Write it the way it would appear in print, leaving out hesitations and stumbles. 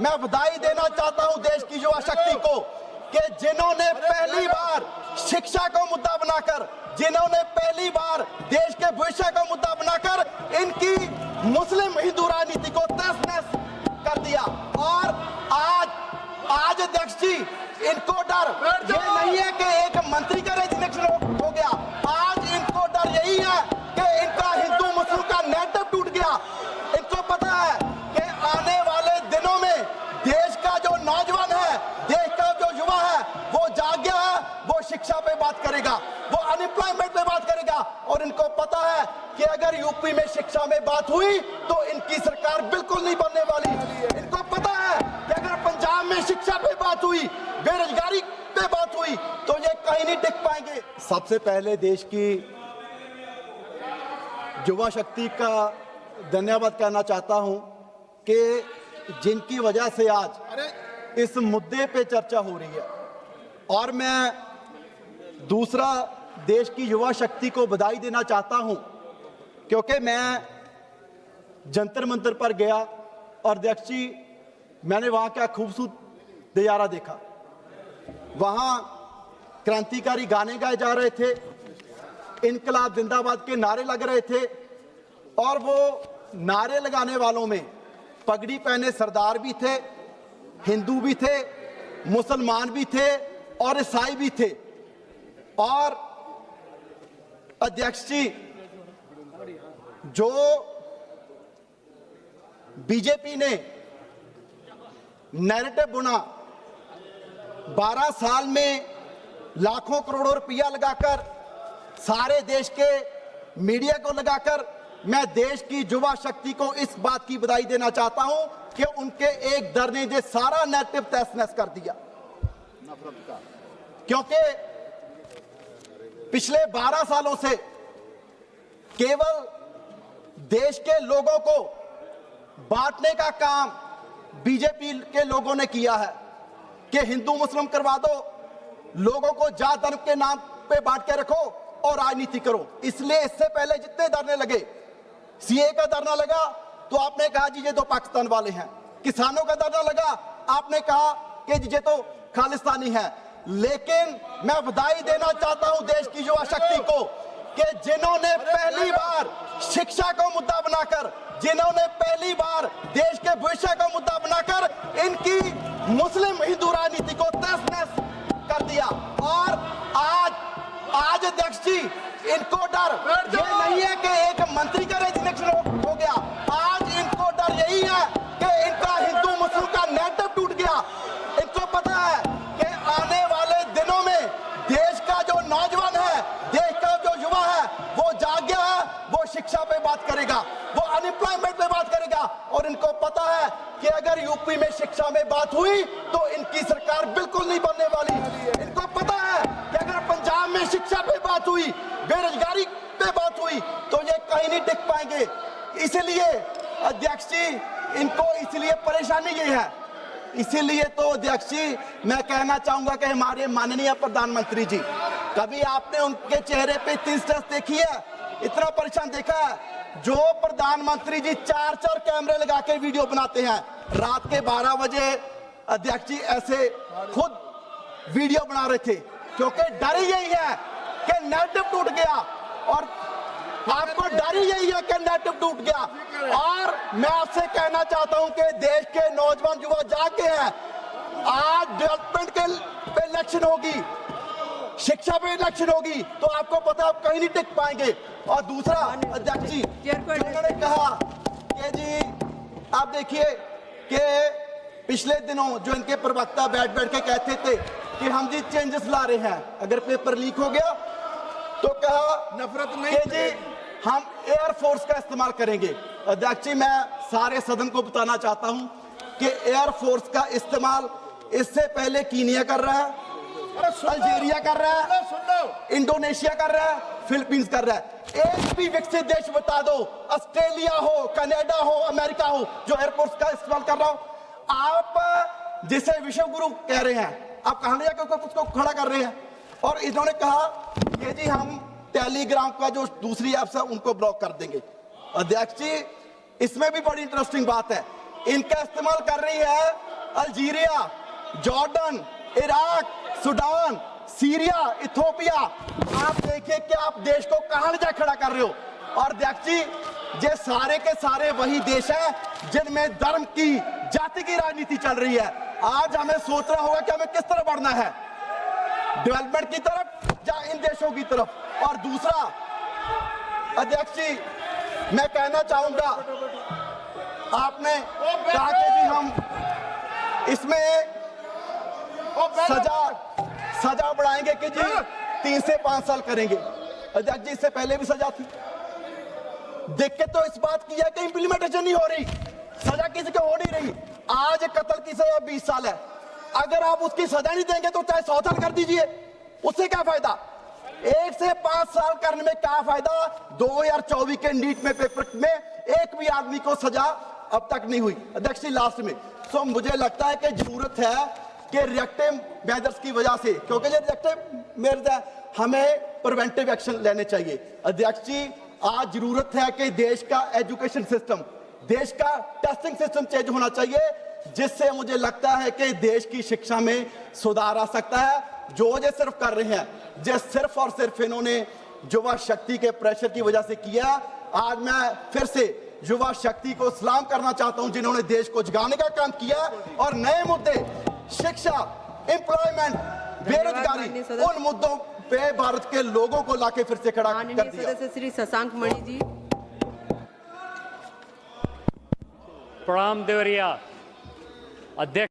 मैं बधाई देना चाहता हूं देश की युवा शक्ति को कि जिन्होंने पहली बार शिक्षा को मुद्दा बनाकर, जिन्होंने पहली बार देश के भविष्य को मुद्दा बनाकर इनकी मुस्लिम हिंदू राजनीति को तहस-नहस कर दिया। और आज अध्यक्ष जी, इनको डर ये नहीं है कि एक मंत्री का रेजिग्नेशन हो गया, आज इनको डर यही है कि इनका हिंदू मुस्लिम का नैरेटिव टूट गया। इनको पता है कि आने वाले दिनों में देश का जो नौजवान है, देश का जो युवा है, वो जाग गया है, वो शिक्षा पे बात करेगा, वो अनएम्प्लॉयमेंट पे बात करेगा। और इनको पता है कि अगर यूपी में शिक्षा में बात हुई तो इनकी सरकार बिल्कुल नहीं बनने वाली। इनको पता है कि अगर पंजाब में शिक्षा पे बात हुई, बेरोजगारी पे बात हुई, तो ये कहीं नहीं टिक पाएंगे। सबसे पहले देश की युवा शक्ति का धन्यवाद कहना चाहता हूं कि जिनकी वजह से आज इस मुद्दे पे चर्चा हो रही है। और मैं दूसरा देश की युवा शक्ति को बधाई देना चाहता हूं क्योंकि मैं जंतर मंतर पर गया और अध्यक्ष जी, मैंने वहां का खूबसूरत नजारा देखा। वहां क्रांतिकारी गाने गाए जा रहे थे, इनकलाब जिंदाबाद के नारे लग रहे थे और वो नारे लगाने वालों में पगड़ी पहने सरदार भी थे, हिंदू भी थे, मुसलमान भी थे और ईसाई भी थे। और अध्यक्ष जी, जो बीजेपी ने नैरेटिव बुना, 12 साल में लाखों करोड़ों रुपया लगाकर, सारे देश के मीडिया को लगाकर, मैं देश की युवा शक्ति को इस बात की बधाई देना चाहता हूं कि उनके एक डर ने जो सारा नैरेटिव तहस-नहस कर दिया। क्योंकि पिछले 12 सालों से केवल देश के लोगों को बांटने का काम बीजेपी के लोगों ने किया है कि हिंदू मुस्लिम करवा दो, लोगों को जात धर्म के नाम पे बांट के रखो और राजनीति करो। इसलिए इससे पहले जितने धरने लगे, सीए का धरना लगा तो आपने कहा जी ये तो पाकिस्तान वाले हैं, किसानों का धरना लगा आपने कहा कि ये तो खालिस्तानी है। लेकिन मैं बधाई देना चाहता हूं देश की युवा शक्ति को कि जिन्होंने पहली बार शिक्षा को मुद्दा बनाकर, जिन्होंने पहली बार देश के भविष्य को मुद्दा बनाकर इनकी मुस्लिम हिंदू राजनीति को तहस-नहस कर दिया। और आज अध्यक्ष जी, इनको डर ये नहीं है कि एक मंत्री का रेजिग्नेशन हो गया, आज इनको डर यही है कि इनका हिंदू मुस्लिम का नैरेटिव टूट गया। इनको पता है कि आने वाले दिनों में देश का जो नौजवान है, देश का जो युवा है, वो जाग गया है, वो शिक्षा पे बात करेगा, वो अनएम्प्लॉयमेंट पे बात करेगा। और इनको पता है कि अगर यूपी में शिक्षा में बात हुई तो इनकी सरकार बिल्कुल नहीं बनने वाली। इनको पता है कि अगर पंजाब में शिक्षा पे बात हुई, बेरोजगारी पे बात हुई, तो ये कहीं नहीं टिक पाएंगे। इसलिए अध्यक्ष जी, इनको इसलिए परेशानी ये है। इसीलिए तो अध्यक्ष जी, मैं कहना चाहूंगा कि हमारे माननीय प्रधानमंत्री जी, कभी आपने उनके चेहरे पे इतनी स्ट्रेस देखी है, इतना परेशान देखा है? जो प्रधानमंत्री जी 4 कैमरे लगा के वीडियो बनाते हैं, रात के 12 बजे अध्यक्ष जी ऐसे खुद वीडियो बना रहे थे, क्योंकि डर ही यही है कि नैरेटिव टूट गया। और आपको डर ही यही है कि नैरेटिव टूट गया। और मैं आपसे कहना चाहता हूं कि देश के नौजवान युवा जागे हैं। आज डेवलपमेंट के इलेक्शन होगी, शिक्षा पे इलेक्शन होगी, तो आपको पता आप कहीं नहीं टिक पाएंगे। और दूसरा अध्यक्ष जी, उन्होंने कहा कि जी आप देखिए कि पिछले दिनों जो इनके प्रवक्ता बैठ के कहते थे कि हम जी चेंजेस ला रहे हैं, अगर पेपर लीक हो गया तो कहा नफरत नहीं कि जी हम एयरफोर्स का इस्तेमाल करेंगे। अध्यक्ष जी, मैं सारे सदन को बताना चाहता हूं कि एयरफोर्स का इस्तेमाल इससे पहले कीनिया कर रहा है, अल्जीरिया कर रहा है, इंडोनेशिया कर रहा है, फिलीपींस कर रहा है। एक भी विकसित देश बता दो, ऑस्ट्रेलिया हो, कनाडा हो, अमेरिका हो, जो एयरफोर्स का इस्तेमाल कर रहा हो। आप जिसे विश्व गुरु कह रहे हैं, आप कहां ले जाकर उसको खड़ा कर रहे हैं। और इन्होंने कहा कि जी हम टेलीग्राम का जो दूसरी ऐप्स है उनको ब्लॉक कर देंगे। अध्यक्ष जी, इसमें भी बड़ी इंटरेस्टिंग बात है इनका इस्तेमाल कर रही है Algeria, Jordan, Iraq, Sudan, Syria, Ethiopia. आप देखिए कि आप देश को कहां ले जा खड़ा कर रहे हो। और अध्यक्ष जी, ये सारे के सारे वही देश हैं जिनमें धर्म की, जाति की राजनीति चल रही है। आज हमें सोचना होगा कि हमें किस तरह बढ़ना है, डेवलपमेंट की तरफ या इन देशों की तरफ। और दूसरा अध्यक्ष जी, मैं कहना चाहूंगा, आपने कहा कि जी हम इसमें सजा बढ़ाएंगे कि जी 3 से 5 साल करेंगे। अध्यक्ष जी, इससे पहले भी सजा थी। देख के तो इस बात की है कि इंप्लीमेंटेशन नहीं हो रही, सजा किसी को हो नहीं रही। आज कत्ल की सजा 20 साल है, अगर आप उसकी सजा नहीं देंगे तो चाहे 100 साल कर दीजिए, उससे क्या फायदा। 1 से 5 साल करने में क्या फायदा। 2024 के नीट में पेपर में एक भी आदमी को सजा अब तक नहीं हुई। अध्यक्ष जी, लास्ट में तो मुझे लगता है कि जरूरत है कि रिएक्टिव मेजर्स की वजह से, क्योंकि ये रिएक्टिव मेजर्स है, हमें प्रिवेंटिव एक्शन लेने चाहिए। अध्यक्ष जी, आज जरूरत है कि देश का एजुकेशन सिस्टम, देश का टेस्टिंग सिस्टम चेंज होना चाहिए, जिससे मुझे लगता है कि देश की शिक्षा में सुधार आ सकता है। जो ये सिर्फ कर रहे हैं, जो सिर्फ और सिर्फ इन्होंने युवा शक्ति के प्रेशर की वजह से किया। आज मैं फिर से युवा शक्ति को सलाम करना चाहता हूं जिन्होंने देश को जगाने का काम किया और नए मुद्दे, शिक्षा, एम्प्लॉयमेंट, बेरोजगारी, उन मुद्दों पे भारत के लोगों को लाके फिर से खड़ा कर दिया। सदस्य श्री शशांक मणि जी। प्रणाम देवरिया अध्यक्ष।